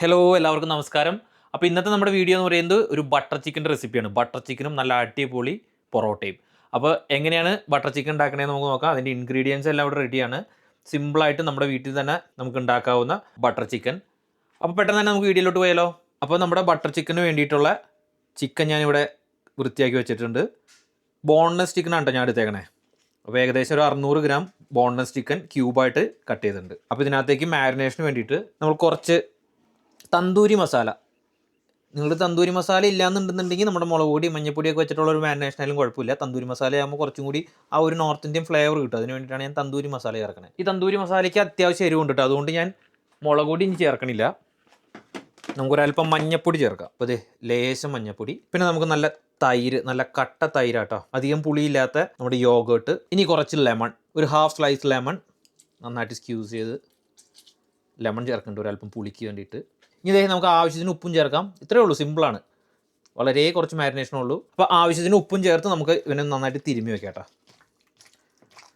Hello എല്ലാവർക്കും നമസ്കാരം. അപ്പോൾ ഇന്നത്തെ നമ്മുടെ വീഡിയോ എന്ന് പറയുന്നത് ഒരു ബട്ടർ ചിക്കൻ്റെ റെസിപ്പിയാണ്. ബട്ടർ ചിക്കനും നല്ല അടിപൊളി പൊറോട്ടയും. അപ്പോൾ എങ്ങനെയാണ് ബട്ടർ ചിക്കൻ ഉണ്ടാക്കണതെന്ന് നമുക്ക് നോക്കാം. അതിൻ്റെ ഇൻഗ്രീഡിയൻസ് എല്ലാം ഇവിടെ റെഡിയാണ്. സിമ്പിളായിട്ട് നമ്മുടെ വീട്ടിൽ തന്നെ നമുക്ക് ഉണ്ടാക്കാവുന്ന ബട്ടർ ചിക്കൻ. അപ്പോൾ പെട്ടെന്ന് തന്നെ നമുക്ക് വീഡിയോയിലോട്ട് പോയാലോ. അപ്പോൾ നമ്മുടെ ബട്ടർ ചിക്കന് വേണ്ടിയിട്ടുള്ള ചിക്കൻ ഞാനിവിടെ വൃത്തിയാക്കി വെച്ചിട്ടുണ്ട്. ബോൺലെസ് ചിക്കനാണ് കേട്ടോ ഞാൻ എടുത്തേക്കണേ. അപ്പോൾ ഏകദേശം ഒരു 600 ഗ്രാം ബോൺലെസ് ചിക്കൻ ക്യൂബായിട്ട് കട്ട് ചെയ്തിട്ടുണ്ട്. അപ്പോൾ ഇതിനകത്തേക്ക് മാരിനേഷന് വേണ്ടിയിട്ട് നമ്മൾ കുറച്ച് തന്തൂരി മസാല. നിങ്ങൾ തന്തൂരി മസാല ഇല്ലയെന്നുണ്ടെന്നുണ്ടെങ്കിൽ നമ്മുടെ മുളക് പൊടി മഞ്ഞപ്പൊടിയൊക്കെ വെച്ചിട്ടുള്ള ഒരു മാരിനേഷനായാലും കുഴപ്പമില്ല. തന്തൂരി മസാല ആകുമ്പോൾ കുറച്ചും കൂടി ആ ഒരു നോർത്ത് ഇന്ത്യൻ ഫ്ലേവർ കിട്ടും. അതിന് വേണ്ടിയിട്ടാണ് ഞാൻ തന്തൂരി മസാല ചേർക്കണത്. ഈ തന്തൂരി മസാലയ്ക്ക് അത്യാവശ്യം എരിവുണ്ട് കേട്ടോ. അതുകൊണ്ട് ഞാൻ മുളക് പൊടി ഇനി ചേർക്കണില്ല. നമുക്കൊരല്പം മഞ്ഞപ്പൊടി ചേർക്കാം. അപ്പോൾ അതെ ലേശം മഞ്ഞപ്പൊടി. പിന്നെ നമുക്ക് നല്ല തൈര്, നല്ല കട്ട തൈരാട്ടോ, അധികം പുളിയില്ലാത്ത നമ്മുടെ യോഗേർട്ട്. ഇനി കുറച്ച് ലെമൺ, ഒരു ഹാഫ് സ്ലൈസ് ലെമൺ നന്നായിട്ട് സ്ക്യൂസ് ചെയ്ത് ലെമൺ ചേർക്കുന്നുണ്ട് ഒരല്പം പുളിക്ക് വേണ്ടിയിട്ട്. ഇനി ഇതേ നമുക്ക് ആവശ്യത്തിന് ഉപ്പും ചേർക്കാം. ഇത്രയേ ഉള്ളൂ, സിമ്പിളാണ്. വളരെ കുറച്ച് മാരിനേഷനേ ഉള്ളൂ. അപ്പോൾ ആവശ്യത്തിന് ഉപ്പും ചേർത്ത് നമുക്ക് ഇവനെ നന്നായിട്ട് തിരുമ്മി വെക്കാം കേട്ടോ.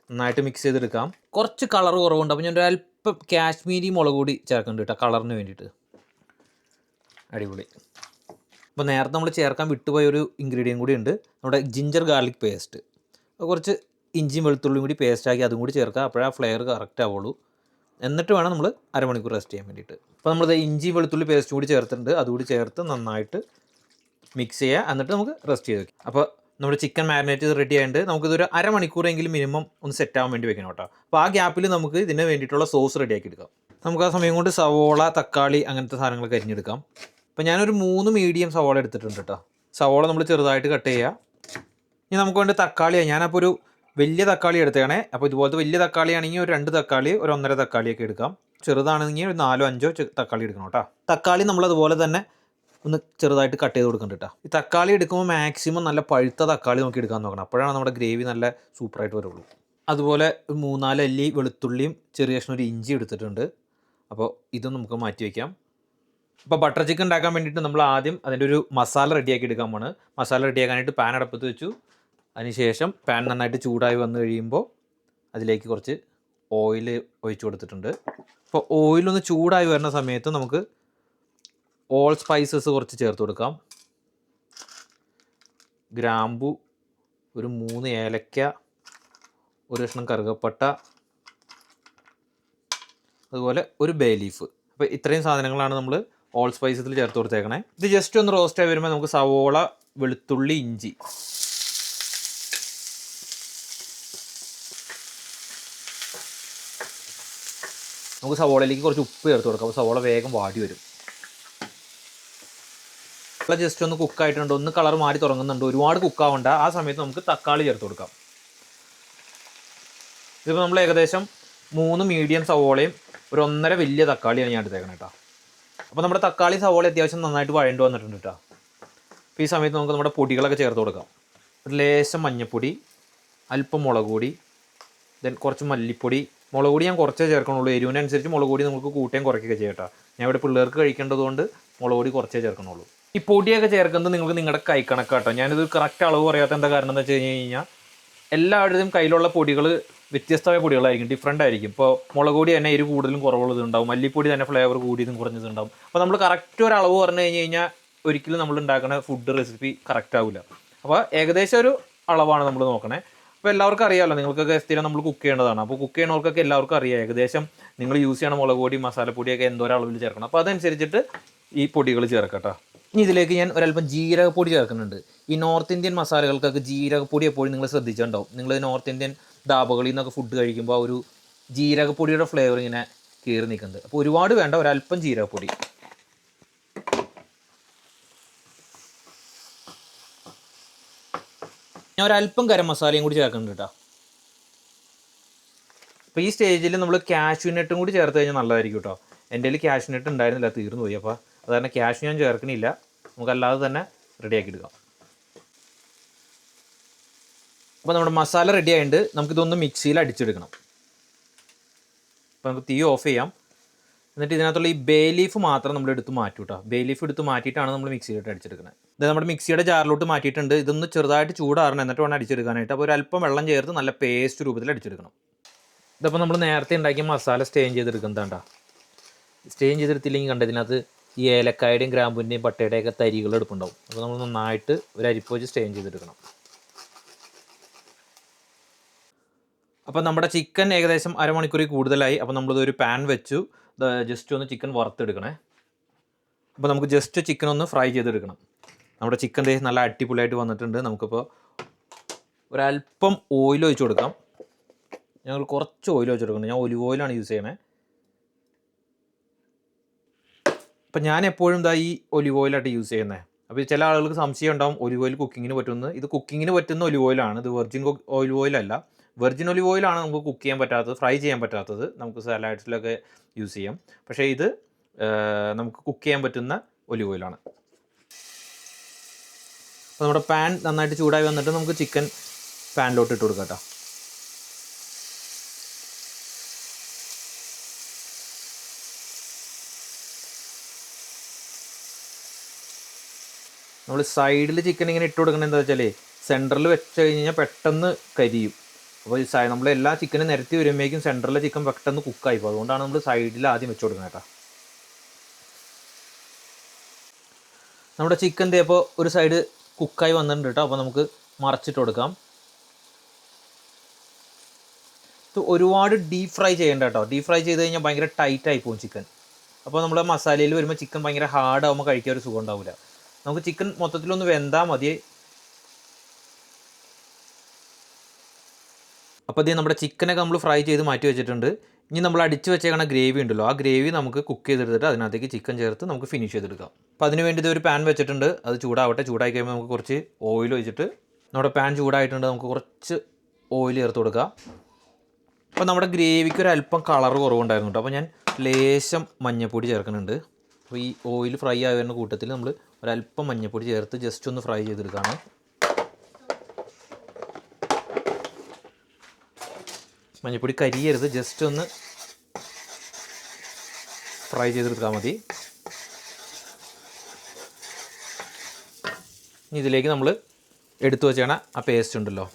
നന്നായിട്ട് മിക്സ് ചെയ്തെടുക്കാം. കുറച്ച് കളർ കുറവുണ്ട്, അപ്പോൾ ഞാൻ ഒരു അല്പം കാശ്മീരി മുളക് പൊടി ചേർക്കുന്നുണ്ട് കേട്ടോ, കളറിന് വേണ്ടിയിട്ട്. അടിപൊളി. അപ്പോൾ നേരത്തെ നമ്മൾ ചേർക്കാൻ വിട്ടുപോയ ഒരു ഇൻഗ്രീഡിയൻറ്റ് കൂടി ഉണ്ട്, നമ്മുടെ ജിഞ്ചർ ഗാർലിക് പേസ്റ്റ്. കുറച്ച് ഇഞ്ചിയും വെളുത്തുള്ളിയും കൂടി പേസ്റ്റാക്കി അതും കൂടി ചേർക്കുക. അപ്പോഴേ ആ ഫ്ലേവർ കറക്റ്റ് ആവുള്ളൂ. എന്നിട്ട് വേണം നമ്മൾ അരമണിക്കൂർ റെസ്റ്റ് ചെയ്യാൻ വേണ്ടിയിട്ട്. അപ്പോൾ നമ്മൾ ഇഞ്ചി വെളുത്തുള്ളി പേസ്റ്റ് കൂടി ചേർത്തിട്ടുണ്ട്. അതുകൂടി ചേർത്ത് നന്നായിട്ട് മിക്സ് ചെയ്യുക. എന്നിട്ട് നമുക്ക് റെസ്റ്റ് ചെയ്ത് വയ്ക്കാം. അപ്പോൾ നമ്മുടെ ചിക്കൻ മാരിനേറ്റ് ചെയ്ത് റെഡി ആയിട്ട് നമുക്കിതൊരു അരമണിക്കൂറെങ്കിലും മിനിമം ഒന്ന് സെറ്റ് ആവാൻ വേണ്ടി വെക്കണം കേട്ടോ. അപ്പോൾ ആ ഗ്യാപ്പിൽ നമുക്ക് ഇതിന് വേണ്ടിയിട്ടുള്ള സോസ് റെഡിയാക്കി എടുക്കാം. നമുക്ക് ആ സമയം കൊണ്ട് സവോള, തക്കാളി അങ്ങനത്തെ സാധനങ്ങളൊക്കെ അരിഞ്ഞെടുക്കാം. അപ്പോൾ ഞാനൊരു 3 മീഡിയം സവോള എടുത്തിട്ടുണ്ട് കേട്ടോ. സവോള നമ്മൾ ചെറുതായിട്ട് കട്ട് ചെയ്യുക. ഇനി നമുക്ക് വേണ്ടി തക്കാളിയാണ്. ഞാനപ്പോൾ ഒരു വലിയ തക്കാളി എടുത്തേക്കണേ. അപ്പോൾ ഇതുപോലത്തെ വലിയ തക്കാളി ആണെങ്കിൽ ഒരു 2 തക്കാളി, ഒരു 1.5 തക്കാളിയൊക്കെ എടുക്കാം. ചെറുതാണെങ്കിൽ ഒരു 4-5 തക്കാളി എടുക്കണം കേട്ടോ. തക്കാളി നമ്മളതുപോലെ തന്നെ ഒന്ന് ചെറുതായിട്ട് കട്ട് ചെയ്ത് കൊടുക്കണ്ട കേട്ടോ. ഈ തക്കാളി എടുക്കുമ്പോൾ മാക്സിമം നല്ല പഴുത്ത തക്കാളി നോക്കി എടുക്കാൻ നോക്കണം. അപ്പോഴാണ് നമ്മുടെ ഗ്രേവി നല്ല സൂപ്പറായിട്ട് വരുള്ളൂ. അതുപോലെ 3-4 അല്ലി വെളുത്തുള്ളിയും ചെറിയ കഷ്ണം ഒരു ഇഞ്ചി എടുത്തിട്ടുണ്ട്. അപ്പോൾ ഇതും നമുക്ക് മാറ്റി വയ്ക്കാം. അപ്പോൾ ബട്ടർ ചിക്കൻ ഉണ്ടാക്കാൻ വേണ്ടിയിട്ട് നമ്മൾ ആദ്യം അതിൻ്റെ ഒരു മസാല റെഡിയാക്കി എടുക്കാൻ പോണ്. മസാല റെഡിയാക്കാനായിട്ട് പാൻ അടുപ്പത്ത് വെച്ചു. അതിനുശേഷം പാൻ നന്നായിട്ട് ചൂടായി വന്നു കഴിയുമ്പോൾ അതിലേക്ക് കുറച്ച് ഓയിൽ ഒഴിച്ചു കൊടുത്തിട്ടുണ്ട്. അപ്പോൾ ഓയിലൊന്ന് ചൂടായി വരുന്ന സമയത്ത് നമുക്ക് ഓൾ സ്പൈസസ് കുറച്ച് ചേർത്ത് കൊടുക്കാം. ഗ്രാമ്പു, ഒരു 3 ഏലക്ക, ഒരു കഷ്ണം കറുകപ്പട്ട, അതുപോലെ ഒരു ബേ ലീഫ്. അപ്പോൾ ഇത്രയും സാധനങ്ങളാണ് നമ്മൾ ഓൾ സ്പൈസസിൽ ചേർത്ത് കൊടുത്തേക്കണേ. ഇത് ജസ്റ്റ് ഒന്ന് റോസ്റ്റ് ആയി വരുമ്പോൾ നമുക്ക് സവോള, വെളുത്തുള്ളി, ഇഞ്ചി, നമുക്ക് സവോളയിലേക്ക് കുറച്ച് ഉപ്പ് ചേർത്ത് കൊടുക്കാം. അപ്പോൾ സവോള വേഗം വാടി വരും. ജസ്റ്റ് ഒന്ന് കുക്കായിട്ടുണ്ട്, ഒന്ന് കളർ മാറി തുടങ്ങുന്നുണ്ട്. ഒരുപാട് കുക്കാവണ്ട. ആ സമയത്ത് നമുക്ക് തക്കാളി ചേർത്ത് കൊടുക്കാം. ഇതിപ്പോൾ നമ്മൾ ഏകദേശം 3 മീഡിയം സവോളയും ഒരു 1.5 വലിയ തക്കാളിയാണ് ഞാൻ എടുത്തേക്കണം കേട്ടോ. അപ്പോൾ നമ്മുടെ തക്കാളി സവോള അത്യാവശ്യം നന്നായിട്ട് വഴണ്ട് വന്നിട്ടുണ്ട് കേട്ടോ. അപ്പോൾ ഈ സമയത്ത് നമുക്ക് നമ്മുടെ പൊടികളൊക്കെ ചേർത്ത് കൊടുക്കാം. ഒരു ലേശം മഞ്ഞൾപ്പൊടി, അല്പം മുളക് പൊടി, ദെൻ കുറച്ച് മല്ലിപ്പൊടി. മുളക് പൊടി ഞാൻ കുറച്ചേ ചേർക്കണുള്ളൂ. എരിവിനനുസരിച്ച് മുളക് പൊടി നമുക്ക് കൂട്ടുകയും കുറയ്ക്കുകയൊക്കെ ചെയ്യാം കേട്ടോ. ഞാൻ ഇവിടെ പിള്ളേർക്ക് കഴിക്കേണ്ടതുകൊണ്ട് മുളക് പൊടി കുറച്ചേ ചേർക്കണുള്ളൂ. ഈ പൊടിയൊക്കെ ചേർക്കുന്നത് നിങ്ങൾക്ക് നിങ്ങളുടെ കൈ കണക്കാട്ടോ. ഞാനിത് കറക്റ്റ് അളവ് പറയാത്ത എന്താ കാരണം എന്ന് വെച്ച് കഴിഞ്ഞാൽ എല്ലാവരുടെയും കയ്യിലുള്ള പൊടികൾ വ്യത്യസ്തമായ പൊടികളായിരിക്കും, ഡിഫറൻ്റ് ആയിരിക്കും. ഇപ്പോൾ മുളക് പൊടി തന്നെ എരിവ് കൂടുതലും കുറവുള്ളതുണ്ടാവും, മല്ലിപ്പൊടി തന്നെ ഫ്ലേവർ കൂടിയതും കുറഞ്ഞതുണ്ടാവും. അപ്പോൾ നമ്മൾ കറക്റ്റ് ഒരു അളവ് പറഞ്ഞു കഴിഞ്ഞാൽ ഒരിക്കലും നമ്മൾ ഉണ്ടാക്കുന്ന ഫുഡ് റെസിപ്പി കറക്റ്റ് ആവില്ല. അപ്പോൾ ഏകദേശം ഒരു അളവാണ് നമ്മൾ നോക്കണേ. അപ്പോൾ എല്ലാവർക്കും അറിയാമല്ലോ, നിങ്ങൾക്കൊക്കെ സ്ഥിരം നമ്മൾ കുക്ക് ചെയ്യേണ്ടതാണ്. അപ്പോൾ കുക്ക് ചെയ്യണവർക്കൊക്കെ എല്ലാവർക്കും അറിയാം ഏകദേശം നിങ്ങൾ യൂസ് ചെയ്യണ മുളക് പൊടി, മസാലപ്പൊടിയൊക്കെ എന്തോരം അളവിൽ ചേർക്കണം. അപ്പോൾ അതനുസരിച്ചിട്ട് ഈ പൊടികൾ ചേർക്കട്ടോ. ഇനി ഇതിലേക്ക് ഞാൻ ഒരല്പം ജീരകപ്പൊടി ചേർക്കുന്നുണ്ട്. ഈ നോർത്ത് ഇന്ത്യൻ മസാലകൾക്കൊക്കെ ജീരകപ്പൊടി എപ്പോഴും നിങ്ങൾ ശ്രദ്ധിച്ചിട്ടുണ്ടാവും. നിങ്ങൾ നോർത്ത് ഇന്ത്യൻ ധാബകളിൽ നിന്നൊക്കെ ഫുഡ് കഴിക്കുമ്പോൾ ഒരു ജീരകപ്പൊടിയുടെ ഫ്ലേവർ ഇങ്ങനെ കയറി നിൽക്കുന്നുണ്ട്. അപ്പോൾ ഒരുപാട് വേണ്ട, ഒരല്പം ജീരകപ്പൊടി. ഞാൻ ഒരല്പം ഗരം മസാലയും കൂടി ചേർക്കുന്നുണ്ട് കേട്ടോ. അപ്പോൾ ഈ സ്റ്റേജിൽ നമ്മൾ കാഷ്യൂ നട്ടും കൂടി ചേർത്ത് കഴിഞ്ഞാൽ നല്ലതായിരിക്കും കേട്ടോ. എൻ്റെ കയ്യിൽ കാഷ്യൂ നട്ട് ഉണ്ടായിരുന്നില്ല, തീർന്നു പോയി. അപ്പോൾ അത് തന്നെ കാഷ്യൂ ഞാൻ ചേർക്കണില്ല, നമുക്കല്ലാതെ തന്നെ റെഡിയാക്കി എടുക്കാം. അപ്പോൾ നമ്മുടെ മസാല റെഡി ആയിട്ടുണ്ട്. നമുക്കിതൊന്ന് മിക്സിയിൽ അടിച്ചെടുക്കണം. അപ്പോൾ നമുക്ക് തീ ഓഫ് ചെയ്യാം. എന്നിട്ട് ഇതിനകത്തുള്ള ഈ ബേ ലീഫ് മാത്രം നമ്മൾ എടുത്ത് മാറ്റും കേട്ടോ. ബേ ലീഫ് എടുത്ത് മാറ്റിയിട്ടാണ് നമ്മൾ മിക്സിയിലിട്ട് അടിച്ചെടുക്കുന്നത്. ഇത് നമ്മുടെ മിക്സിയുടെ ജാറിലോട്ട് മാറ്റിയിട്ടുണ്ട്. ഇതൊന്ന് ചെറുതായിട്ട് ചൂടാറണം, എന്നിട്ട് വേണം അടിച്ചെടുക്കാനായിട്ട്. അപ്പോൾ ഒരു അല്പം വെള്ളം ചേർത്ത് നല്ല പേസ്റ്റ് രൂപത്തിൽ അടിച്ചെടുക്കണം. ഇതിപ്പോൾ നമ്മൾ നേരത്തെ ഉണ്ടാക്കിയ മസാല സ്റ്റെയിൻ ചെയ്തെടുക്കുന്നതാണ്ടാ. സ്റ്റെയിൻ ചെയ്തെടുത്തില്ലെങ്കിൽ കണ്ടതിനകത്ത് ഈ ഏലക്കായുടെയും ഗ്രാമ്പൂൻ്റെയും പട്ടയുടെയൊക്കെ തരികൾ എടുപ്പുണ്ടാവും. അപ്പോൾ നമ്മൾ നന്നായിട്ട് ഒരു അരിപ്പ് വെച്ച് സ്റ്റെയിൻ ചെയ്തെടുക്കണം. അപ്പോൾ നമ്മുടെ ചിക്കൻ ഏകദേശം അരമണിക്കൂറിൽ കൂടുതലായി. അപ്പോൾ നമ്മളിതൊരു പാൻ വെച്ചു ജസ്റ്റ് ഒന്ന് ചിക്കൻ വറുത്തെടുക്കണേ. അപ്പോൾ നമുക്ക് ജസ്റ്റ് ചിക്കൻ ഒന്ന് ഫ്രൈ ചെയ്തെടുക്കണം. നമ്മുടെ ചിക്കൻ നല്ല അടിപൊളിയായിട്ട് വന്നിട്ടുണ്ട്. നമുക്കിപ്പോൾ ഒരല്പം ഓയിൽ ഒഴിച്ച് കൊടുക്കാം. ഞങ്ങൾ കുറച്ച് ഓയിൽ ഒഴിച്ച് കൊടുക്കണം. ഞാൻ ഒലിവ് ഓയിലാണ് യൂസ് ചെയ്യണേ. അപ്പം ഞാൻ എപ്പോഴും ഈ ഒലിവ് ഓയിലായിട്ട് യൂസ് ചെയ്യുന്നത്. അപ്പോൾ ചില ആളുകൾക്ക് സംശയം ഉണ്ടാവും ഒലിവ് ഓയിൽ കുക്കിങ്ങിന് പറ്റുമെന്ന്. ഇത് കുക്കിങ്ങിന് പറ്റുന്ന ഒലിവ് ഓയിലാണ്. ഇത് വെർജിൻ ഒലിവ് ഓയിലല്ല. വെർജിൻ ഒലിവ് ഓയിലാണ് നമുക്ക് കുക്ക് ചെയ്യാൻ പറ്റാത്തത്, ഫ്രൈ ചെയ്യാൻ പറ്റാത്തത്. നമുക്ക് സലാഡ്സിലൊക്കെ യൂസ് ചെയ്യാം. പക്ഷേ ഇത് നമുക്ക് കുക്ക് ചെയ്യാൻ പറ്റുന്ന ഒലിവ് ഓയിലാണ്. അപ്പോൾ നമ്മുടെ പാൻ നന്നായിട്ട് ചൂടായി വന്നിട്ട് നമുക്ക് ചിക്കൻ പാനിലോട്ട് ഇട്ട് കൊടുക്കാം കേട്ടോ. നമ്മൾ സൈഡിൽ ചിക്കൻ ഇങ്ങനെ ഇട്ട് കൊടുക്കണം. എന്താ വെച്ചാൽ സെൻറ്ററിൽ വെച്ച് കഴിഞ്ഞാൽ പെട്ടെന്ന് കരിയും. അപ്പോൾ നമ്മൾ എല്ലാ ചിക്കനും നിരത്തി വരുമ്പോഴേക്കും സെൻറ്ററിലെ ചിക്കൻ പെട്ടെന്ന് കുക്കായി പോകും. അതുകൊണ്ടാണ് നമ്മൾ സൈഡിൽ ആദ്യം വെച്ച് കൊടുക്കുന്നത് കേട്ടോ. നമ്മുടെ ചിക്കൻ ഇപ്പോൾ ഒരു സൈഡ് കുക്കായി വന്നിട്ടുണ്ട് കേട്ടോ. അപ്പോൾ നമുക്ക് മറച്ചിട്ട് കൊടുക്കാം. ഇത് ഒരുപാട് ഡീപ്പ് ഫ്രൈ ചെയ്യേണ്ട കേട്ടോ. ഡീപ്പ് ഫ്രൈ ചെയ്ത് കഴിഞ്ഞാൽ ഭയങ്കര ടൈറ്റായി പോകും ചിക്കൻ. അപ്പോൾ നമ്മൾ മസാലയിൽ വരുമ്പോൾ ചിക്കൻ ഭയങ്കര ഹാർഡാകുമ്പോൾ കഴിക്കാൻ ഒരു സുഖം ഉണ്ടാവില്ല. നമുക്ക് ചിക്കൻ മൊത്തത്തിലൊന്ന് വെന്താൽ മതി. അപ്പോൾ ഇത് നമ്മുടെ ചിക്കനൊക്കെ നമ്മൾ ഫ്രൈ ചെയ്ത് മാറ്റി വെച്ചിട്ടുണ്ട്. ഇനി നമ്മൾ അടിച്ച് വെച്ചേക്കണ ഗ്രേവി ഉണ്ടല്ലോ, ആ ഗ്രേവി നമുക്ക് കുക്ക് ചെയ്തെടുത്തിട്ട് അതിനകത്തേക്ക് ചിക്കൻ ചേർത്ത് നമുക്ക് ഫിനിഷ് ചെയ്തെടുക്കാം. അപ്പോൾ അതിന് വേണ്ടി ഇതൊരു പാൻ വെച്ചിട്ടുണ്ട്. അത് ചൂടാവട്ടെ. ചൂടായി കഴിയുമ്പോൾ നമുക്ക് കുറച്ച് ഓയിൽ ഒഴിച്ചിട്ട്, നമ്മുടെ പാൻ ചൂടായിട്ടുണ്ട്, നമുക്ക് കുറച്ച് ഓയിൽ ചേർത്ത് കൊടുക്കാം. അപ്പോൾ നമ്മുടെ ഗ്രേവിക്ക് ഒരു അല്പം കളർ കുറവുണ്ടായിരുന്നു കേട്ടോ. അപ്പോൾ ഞാൻ ലേശം മഞ്ഞൾപ്പൊടി ചേർക്കുന്നുണ്ട്. അപ്പോൾ ഈ ഓയിൽ ഫ്രൈ ആവുന്ന കൂട്ടത്തിൽ നമ്മൾ ഒരല്പം മഞ്ഞൾപ്പൊടി ചേർത്ത് ജസ്റ്റ് ഒന്ന് ഫ്രൈ ചെയ്തെടുക്കുകയാണ്. മഞ്ഞൾപ്പൊടി കരിയരുത്, ജസ്റ്റ് ഒന്ന് ഫ്രൈ ചെയ്തെടുത്താൽ മതി. ഇനി ഇതിലേക്ക് നമ്മൾ എടുത്തു വെച്ചാണ് ആ പേസ്റ്റ് ഉണ്ടല്ലോ,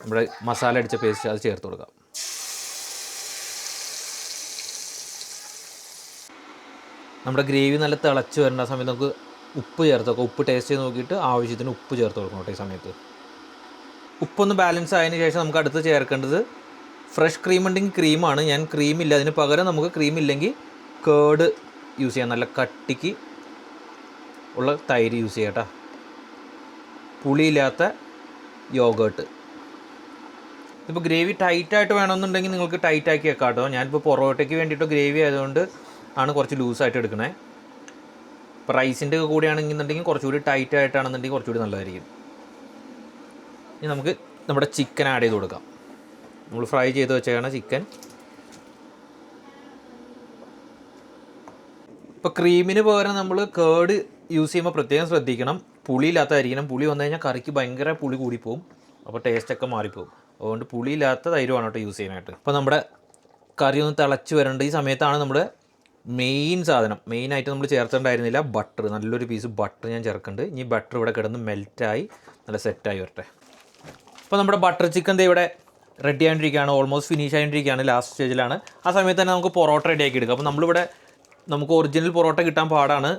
നമ്മുടെ മസാല അടിച്ച പേസ്റ്റ്, അത് ചേർത്ത് കൊടുക്കാം. നമ്മുടെ ഗ്രേവി നല്ല തിളച്ച് വരേണ്ട സമയത്ത് നമുക്ക് ഉപ്പ് ചേർത്ത് നോക്കാം. ഉപ്പ് ടേസ്റ്റ് ചെയ്ത് നോക്കിയിട്ട് ആവശ്യത്തിന് ഉപ്പ് ചേർത്ത് കൊടുക്കണം കേട്ടോ. ഈ സമയത്ത് ഉപ്പൊന്ന് ബാലൻസ് ആയതിനു ശേഷം നമുക്ക് അടുത്ത് ചേർക്കേണ്ടത് ഫ്രഷ് ക്രീം ഉണ്ടെങ്കിൽ ക്രീമാണ്. ഞാൻ ക്രീമില്ല, അതിന് പകരം നമുക്ക് ക്രീമില്ലെങ്കിൽ കേർഡ് യൂസ് ചെയ്യാം. നല്ല കട്ടിക്ക് ഉള്ള തൈര് യൂസ് ചെയ്യാം കേട്ടോ. പുളിയില്ലാത്ത യോഗേർട്ട്. ഇപ്പോൾ ഗ്രേവി ടൈറ്റായിട്ട് വേണമെന്നുണ്ടെങ്കിൽ നിങ്ങൾക്ക് ടൈറ്റാക്കി വെക്കാം കേട്ടോ. ഞാനിപ്പോൾ പൊറോട്ടയ്ക്ക് വേണ്ടിയിട്ട് ഗ്രേവി ആയതുകൊണ്ട് ആണ് കുറച്ച് ലൂസായിട്ട് എടുക്കണേ. ഇപ്പോൾ റൈസിൻ്റെ ഒക്കെ കൂടെയാണെന്നുണ്ടെങ്കിൽ കുറച്ചുകൂടി ടൈറ്റ് ആയിട്ടാണെന്നുണ്ടെങ്കിൽ കുറച്ചുകൂടി നല്ലതായിരിക്കും. ഇനി നമുക്ക് നമ്മുടെ ചിക്കൻ ആഡ് ചെയ്ത് കൊടുക്കാം. നമ്മൾ ഫ്രൈ ചെയ്ത് വെച്ചാണ് ചിക്കൻ. ഇപ്പോൾ ക്രീമിന് പകരം നമ്മൾ കേർഡ് യൂസ് ചെയ്യുമ്പോൾ പ്രത്യേകം ശ്രദ്ധിക്കണം. പുളിയില്ലാത്തതായിരിക്കണം. പുളി വന്നു കഴിഞ്ഞാൽ കറിക്ക് ഭയങ്കര പുളി കൂടിപ്പോവും. അപ്പോൾ ടേസ്റ്റൊക്കെ മാറിപ്പോവും. അതുകൊണ്ട് പുളിയില്ലാത്ത തൈരുമാണ് കേട്ടോ യൂസ് ചെയ്യാനായിട്ട്. അപ്പോൾ നമ്മുടെ കറി ഒന്ന് തിളച്ച് വരേണ്ട ഈ സമയത്താണ് നമ്മുടെ മെയിൻ സാധനം, മെയിനായിട്ട് നമ്മൾ ചേർത്തിട്ടുണ്ടായിരുന്നില്ല, ബട്ടർ. നല്ലൊരു പീസ് ബട്ടർ ഞാൻ ചേർക്കുന്നുണ്ട്. ഇനി ബട്ടർ ഇവിടെ കിടന്ന് മെൽറ്റായി നല്ല സെറ്റായി വരട്ടെ. അപ്പോൾ നമ്മുടെ ബട്ടർ ചിക്കൻ ഇവിടെ റെഡി ആയിട്ടിരിക്കുകയാണ്. ഓൾമോസ്റ്റ് ഫിനിഷ് ആയിട്ടിരിക്കുകയാണ്. ലാസ്റ്റ് സ്റ്റേജിലാണ്. ആ സമയത്ത് തന്നെ നമുക്ക് പൊറോട്ട റെഡിയാക്കി എടുക്കാം. അപ്പോൾ നമ്മളിവിടെ നമുക്ക് ഒറിജിനൽ പൊറോട്ട കിട്ടാൻ പാടാണ്.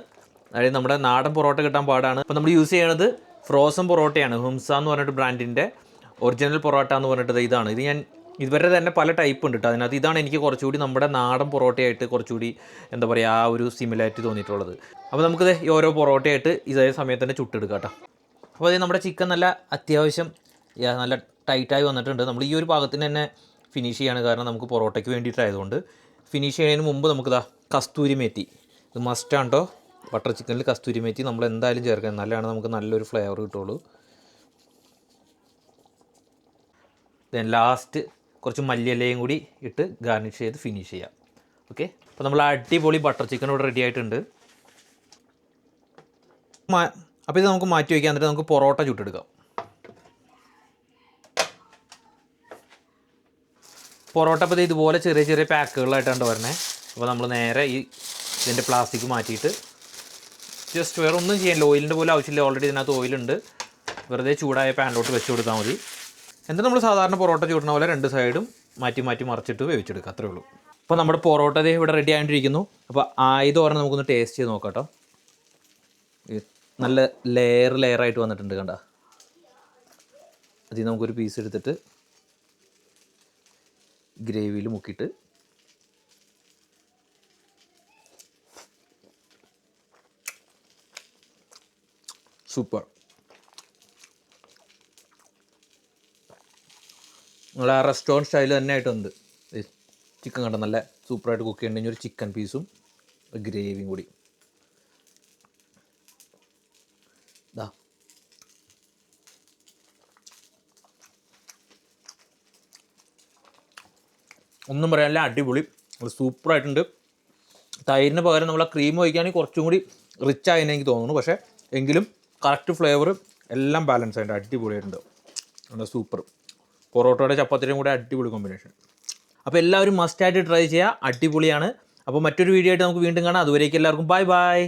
അതായത് നമ്മുടെ നാടൻ പൊറോട്ട കിട്ടാൻ പാടാണ്. അപ്പോൾ നമ്മൾ യൂസ് ചെയ്യണത് ഫ്രോസൺ പൊറോട്ടയാണ്. ഹുംസ എന്ന് പറഞ്ഞിട്ട് ബ്രാൻഡിൻ്റെ ഒറിജിനൽ പൊറോട്ട എന്ന് പറഞ്ഞിട്ട് ഇതാണ്. ഇത് ഞാൻ ഇവരുടെ തന്നെ പല ടൈപ്പ് ഉണ്ട് കേട്ടോ. അതിനകത്ത് ഇതാണ് എനിക്ക് കുറച്ചുകൂടി നമ്മുടെ നാടൻ പൊറോട്ടയായിട്ട് കുറച്ചുകൂടി എന്താ പറയുക ആ ഒരു സിമിലാരിറ്റി തോന്നിയിട്ടുള്ളത്. അപ്പോൾ നമുക്കിത് ഈ ഓരോ പൊറോട്ടയായിട്ട് ഇതേ സമയത്ത് തന്നെ ചുട്ടെടുക്കാം കേട്ടോ. അപ്പോൾ അത് നമ്മുടെ ചിക്കൻ നല്ല അത്യാവശ്യം നല്ല ടൈറ്റായി വന്നിട്ടുണ്ട്. നമ്മൾ ഈ ഒരു പാകത്തിന് തന്നെ ഫിനിഷ് ചെയ്യാണ്. കാരണം നമുക്ക് പൊറോട്ടയ്ക്ക് വേണ്ടിയിട്ടായതുകൊണ്ട്. ഫിനിഷ് ചെയ്യുന്നതിന് മുമ്പ് നമുക്കിതാ കസ്തൂരി മേത്തി, ഇത് മസ്റ്റാണ് കേട്ടോ. ബട്ടർ ചിക്കനിൽ കസ്തൂരി മേത്തി നമ്മൾ എന്തായാലും ചേർക്കാം. നല്ലതാണ്, നമുക്ക് നല്ലൊരു ഫ്ലേവർ കിട്ടുള്ളൂ. ദെൻ ലാസ്റ്റ് കുറച്ച് മല്ലിയിലയും കൂടി ഇട്ട് ഗാർണിഷ് ചെയ്ത് ഫിനിഷ് ചെയ്യാം. ഓക്കെ, അപ്പോൾ നമ്മൾ അടിപൊളി ബട്ടർ ചിക്കൻ ഇവിടെ റെഡി ആയിട്ടുണ്ട്. അപ്പോൾ ഇത് നമുക്ക് മാറ്റി വയ്ക്കാൻ, എന്നിട്ട് നമുക്ക് പൊറോട്ട ചുട്ടെടുക്കാം. പൊറോട്ട അപ്പോൾ ഇതുപോലെ ചെറിയ ചെറിയ പാക്കുകളായിട്ടാണ് വരണേ. അപ്പോൾ നമ്മൾ നേരെ ഇതിൻ്റെ പ്ലാസ്റ്റിക് മാറ്റിയിട്ട് ജസ്റ്റ് വേറെ ഒന്നും ചെയ്യാനില്ല. ഓയിലിൻ്റെ പോലെ ആവശ്യമില്ല, ഓൾറെഡി ഇതിനകത്ത് ഓയിലുണ്ട്. വെറുതെ ചൂടായ പാനിലോട്ട് വെച്ച് കൊടുത്താൽ മതി. എന്നിട്ട് നമ്മൾ സാധാരണ പൊറോട്ട ചൂടുന്ന പോലെ രണ്ട് സൈഡും മാറ്റി മാറ്റി മറിച്ചിട്ട് വേവിച്ചെടുക്കുക, അത്രേ ഉള്ളൂ. അപ്പോൾ നമ്മുടെ പൊറോട്ട ദേ ഇവിടെ റെഡി ആയിട്ടിരിക്കുന്നു. അപ്പോൾ ഇത് പറഞ്ഞാൽ നമുക്കൊന്ന് ടേസ്റ്റ് ചെയ്ത് നോക്കാം കേട്ടോ. നല്ല ലെയറായിട്ട് വന്നിട്ടുണ്ട് കണ്ട. അതിൽ നമുക്കൊരു പീസ് എടുത്തിട്ട് ഗ്രേവിയിൽ മുക്കിയിട്ട് സൂപ്പർ. നമ്മൾ ആ റെസ്റ്റോറൻറ്റ് സ്റ്റൈൽ തന്നെ ആയിട്ടുണ്ട്. ചിക്കൻ കണ്ട നല്ല സൂപ്പറായിട്ട് കുക്ക് ചെയ്യണമെങ്കിൽ ഒരു ചിക്കൻ പീസും ഗ്രേവിയും കൂടി ഇതാ. ഒന്നും പറയാനില്ല, അടിപൊളി, സൂപ്പറായിട്ടുണ്ട്. തൈരിന് പകരം നമ്മൾ ആ ക്രീം ഒഴിക്കുകയാണെങ്കിൽ കുറച്ചും കൂടി റിച്ച് ആയെന്ന് എനിക്ക് തോന്നുന്നു. പക്ഷേ എങ്കിലും കറക്റ്റ് ഫ്ലേവർ എല്ലാം ബാലൻസ് ആയിട്ട് അടിപൊളിയായിട്ടുണ്ട്. നല്ല സൂപ്പർ. പൊറോട്ടയുടെ ചപ്പാത്തിയുടെയും കൂടെ അടിപൊളി കോമ്പിനേഷൻ. അപ്പോൾ എല്ലാവരും മസ്റ്റായിട്ട് ട്രൈ ചെയ്യുക, അടിപൊളിയാണ്. അപ്പോൾ മറ്റൊരു വീഡിയോ ആയിട്ട് നമുക്ക് വീണ്ടും കാണാം. അതുവരേക്കും എല്ലാവർക്കും ബൈ ബൈ.